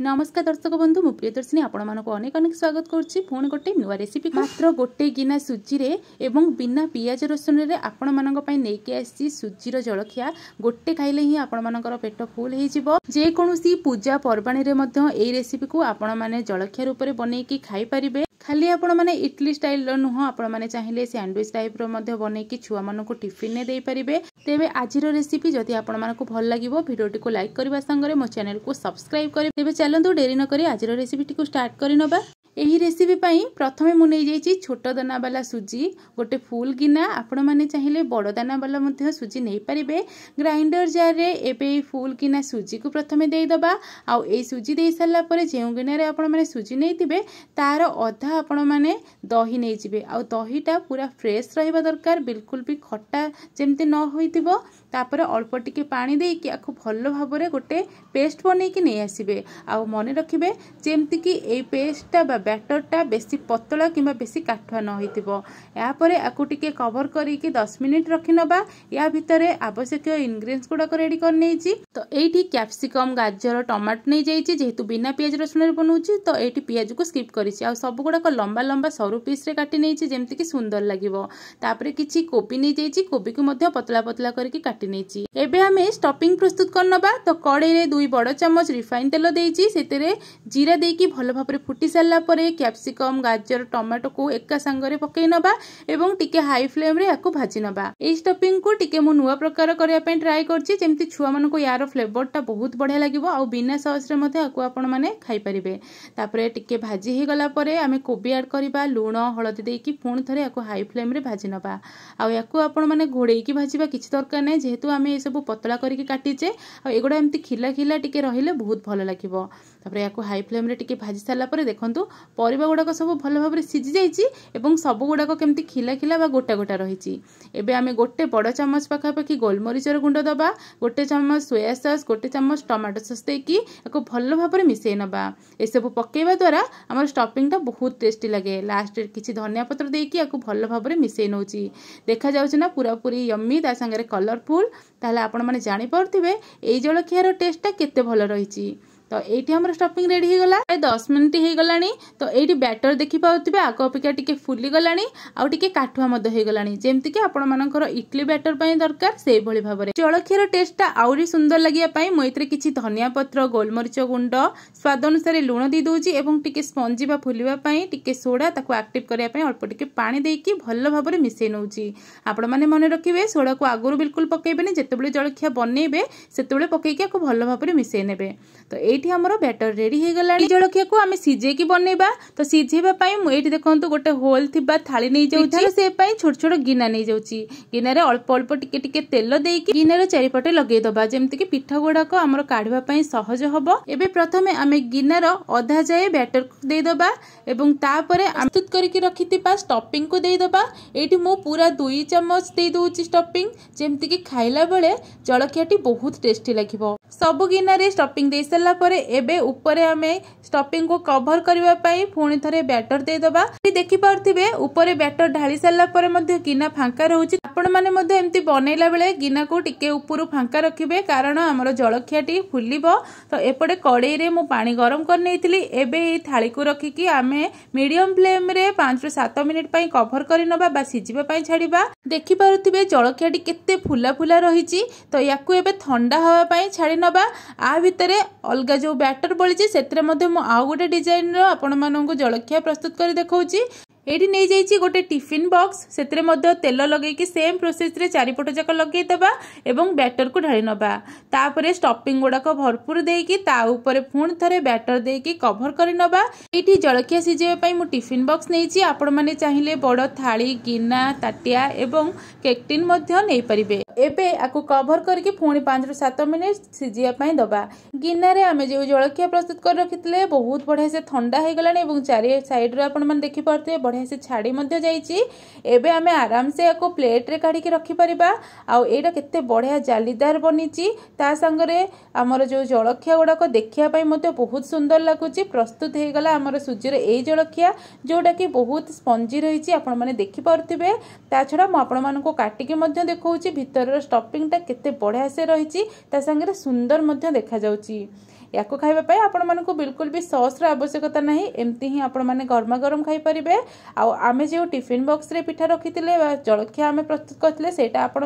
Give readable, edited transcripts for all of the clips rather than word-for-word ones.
नमस्कार दर्शक बंधु मु प्रियदर्शिनी आपण मानक अनेक अनेक स्वागत करुच्ची पुणी गोटे नुआ रेसिपी मात्र गोटे गिना सुजी रे एवं बिना पियाज रसुन रे आपण मानक पई नेकी आसी सुजीर जलखिया गोटे खाइले ही आपण मानकर पेट फुल हे जिवो। जे कोनोसी पूजा पर्बाणी रे मध्य एई रेसिपी को आपण माने जलखिया रूप रे बनै की खाई परिबे। खाली आपण माने इडली स्टाइल रो नुह आपण माने चाहिले सैंडविच टाइप रो मध्य बनै की छुआ मानक टिफिन ने देई परिबे। तेबे आजिर रेसिपी जदि आपण मानक भल लागिवो वीडियोटी को लाइक करबा संगरे मो चैनल को सब्सक्राइब करे। तेबे चलंतु डेरी न करी आजिर रेसिपी को स्टार्ट करि नबा। एही रेसिपी पई प्रथमे मु नै जाईची छोट दाना वाला सुजी गोटे फुल गिना। आपण माने चाहिले बड़ दाना वाला मध्य सुजी नै परिबे। ग्राइंडर जार रे एबे फुल गिना सुजी को प्रथमे देई दबा। आ ए सुजी देई साला परे जेउ गिना रे आपण माने सुजी नै तिबे तार अधा आपण माने दही नै जिबे। आ दहीटा पूरा फ्रेश रहबा दरकार, बिल्कुल भी खट्टा जेमते न होइतिबो। तापर अल्प टिके पानी देई कि आखु भल्लो भाबरे गोटे पेस्ट बनै कि नै आसीबे। आ मने रखिबे जेमति कि ए पेस्टटा बा बैटरटा बेसी पतला किंबा बेसी काठुआ न होइतिबो। या परे आकु टिके कवर करी कि 10 मिनिट रखि नबा। या भितरे आवश्यक इंग्रेडिएंट्स गुडा को रेडी कर नेछि। तो एठी कैप्सिकम गाजर टमाटो नै जाईछि। जेहेतु बिना पियाज रसुन रे बनउछि तो एठी पियाज को स्किप करिछि। आ सब गुडा को लंबा लंबा सरू पीस रे काटि नेछि जेमति कि सुंदर लागिवो। तापरे किछि कोबी नै जाईछि, कोबी को मध्य पतला पतला करके काटि नेछि। एबे हमें स्टफिंग प्रस्तुत कर नबा। तो कड़ाई रे 2 बड़ चम्मच रिफाइन तेल देइछि। सेतेरे जीरा देकी भलो भाबरे फुटी साला परे कैप्सिकम गाजर टमाटो को एका संगरे पकई नबा एवं टिके हाई फ्लेम रे याको भाजी नबा। ए स्टफिंग को टिके मु नुवा प्रकार करिया पे ट्राई करछि जेमति छुआ मन को यार फ्लेवरटा बहुत बढ़िया लागिवो। आ बिना सॉस रे मते याको आपण माने खाई परिबे। तापरे टिके भाजी हे गला परे आमे कोबी ऐड करिबा, लूण हळदी देकी पुणी थरे याको हाई फ्लेम रे भाजी नबा। आ याको आपण माने घोड़ेई की भाजीबा किछि दरकार नै, जेहेतु आमे ए सब पतला करके काटिचे। आ एगुडा एमति खिला खिला टिके रहिले बहुत भलो लागिवो। तापरे याको हाई फ्लेम रे टिके भाजी साला परे देखंतु परिबा गुडा को सब भलो भाबरे सिझी जाईची एवं सब गुडा को केमति खिला खिला बा गोटा गोटा रहिची। एबे आमे गोटे बड़ चम्मच पाखा पाखी गोलमरीचर गुंड दबा, गोटे चम्मच सोया सॉस, गोटे चम्मच टमाटो सॉस देकी याको भलो भाबरे मिसै नबा। ए सब पकेबा द्वारा हमर स्टफिंगटा बहुत टेस्टी लागे। लास्ट रे किछि धनिया पत्र देकी याको भलो भाबरे मिसै नउची। देखा जाउछ ना पूरा पूरी यम्मी ता संगे कलरफुल। ताले आपण माने जानि परथिबे एई जलखियार टेस्टटा केते भलो रहिची। तो एठी हमर स्टफिंग रेडी हे गला। 10 मिनिट हे गलानी। तो एठी बैटर देखि पाउतिबे आको अपेक्षा टिके फुली गलानी आ टिके काठुआ मद हे गलानी, जेमति कि आपण मानकर इडली बैटर पई दरकार सेई भली भाबरे। जलखियार टेस्टटा आउरी सुंदर लागिया पई मु एतरे किछि धनिया पत्र, गोलमरीच गुंड, स्वाद अनुसार लूण दी दोछि एवं टिके स्पंजी बा फुलिबा पई टिके सोडा ताको एक्टिव करिया पई अल्प टिके पानी देकी भलो भाबरे मिसै नउछि। आपण माने मने रखिबे सोडा को आगुरु बिल्कुल पकेबेनी, जेतेबेले जलखिया बनेबे सेतेबेले पकेकी आको भलो भाबरे मिसै नेबे। तो एठी हमरो बैटर रेडी हे गलानी। जलखिया को आमे सिजे की बनेबा। तो सिजेबा पई मु एठी देखंतु गोटे होल थिबा थाली नै जाउछि। से पई छोट छोट गिना नै जाउछि। गिना रे अल्प अल्प टिके टिके तेल देकी गिना रे चारिपटे लगेय दबा, जेमति कि पिठा गोडा को हमरो काढबा पई सहज हबो। एबे प्रथमे आमे गिना रो आधा जाय बैटर को दे दबा एवं तापरे प्रस्तुत करके रखितिबा स्टफिंग को दे दबा। एठी मु पूरा 2 चम्मच दे दोछि स्टफिंग, जेमति कि खाइला बेले जलखियाटी बहुत टेस्टी लागिवो। सब गिना रे स्टफिंग दे साला परे एबे ऊपरे आमे स्टफिंग को कवर करबा पई पुणी थरे बैटर दे दबा। देखि पारथिबे ऊपरे बैटर ढाली साला परे मध्ये गिना फांका रहउची। आपण माने मध्ये एम्ति बनेला बेले गिना को टिके ऊपरु फांका रखिबे, कारण हमर जलखियाटी फुलिबो। तो एपटे कड़ाई रे मु पानी गरम कर नेइतिली। एबे ए थाली को रखी कि आमे मीडियम फ्लेम रे 5 ରୁ 7 मिनिट पई कवर करि नबा बा सिजिबा पई छाडिबा। देखि पारथिबे जलखियाटी केते फुला फुला रहिची। तो याकू एबे ठंडा हवा पई छाडी नबा। आ भितरे अलगा जो बैटर बळिची सेतरे मध्ये मु आउ गोटे डिजाइन रो आपण माननकु जलखिया प्रस्तुत करि देखौची। एठी नै जाईची गोटे टिफिन बॉक्स, सेतरे मध्ये तेल लगै कि सेम प्रोसेस रे चारिपट जाक लगै दबा एवं बैटर को ढाली नबा। तापरे स्टफिंग गुडा को भरपूर देकी ता ऊपर पुणी थरे बैटर देकी कवर करि नबा। एठी जलखिया सिजेबा पई मु टिफिन बॉक्स नैची। आपण माने चाहिले बड़ थाली, गिना, ताटिया एवं केक टिन मध्ये नै परिबे। एबे आकु कवर करके पुणी 5 ରୁ 7 मिनिट सिजिया पई दबा। गिना रे आमे जे जलखिया प्रस्तुत कर रखितले बहुत बढ़िया से ठंडा हे गलानी एवं चारि साइड रे आपण माने देखि परते बढ़िया से छाड़ी मध्य जाईची। एबे आमे आराम से याको प्लेट रे काढी के रखि परिबा। आ एटा केते बढ़िया जालीदार बनीची। ता संगरे हमर जो जलखिया गुडा को देखिया पई मते बहुत सुंदर लागुची। प्रस्तुत हे गला हमर सुजीर ए जलखिया, जोटा कि बहुत स्पंजी रहिची। आपण माने देखि परथिबे। ता छडा म आपण मानको काटी के मध्य देखौची भितर स्टफिंग टा केते बढ़िया से रहिची, ता संगरे सुंदर मध्य देखा जाउची। या खाइबा आपण मानक बिल्कुल भी सॉस रो आवश्यकता नहीं, एमती ही आपण माने गरमा गरम खाई परिबे। आमे जो टिफिन बॉक्स रे पिठा रखिथिले जलखिया आमे प्रस्तुत करथिले सेटा आपण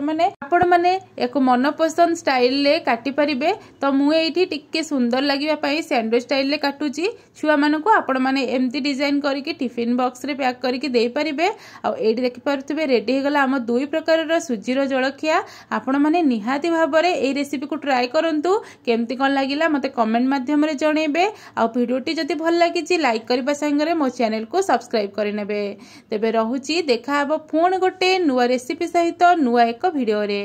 माने एक मनपसंद स्टाइल ले काटी परिबे। तो मु एठी टिके सुंदर लागिबा पई सैंडविच स्टाइल ले काटुची। छुआ मानक आपण माने एमती डिजाइन करके टिफिन बॉक्स रे पैक करके देई परिबे। आ एठी देखि पारुथिबे रेडी हो गला हम दुई प्रकार रो सुजी रो जलखिया। आपण माने निहाती भाबरे ए रेसिपी को ट्राई करंतु, केमती कोन लागिला मते कमेंट माध्यम रे जणेबे। आ वीडियोटी जदि भल लागिची लाइक करबा संगे मो चैनल को सब्सक्राइब करि नेबे। तेबे रहुची देखा हबो पुणी गोटे नुवा रेसिपी सहित नुवा एक वीडियो रे।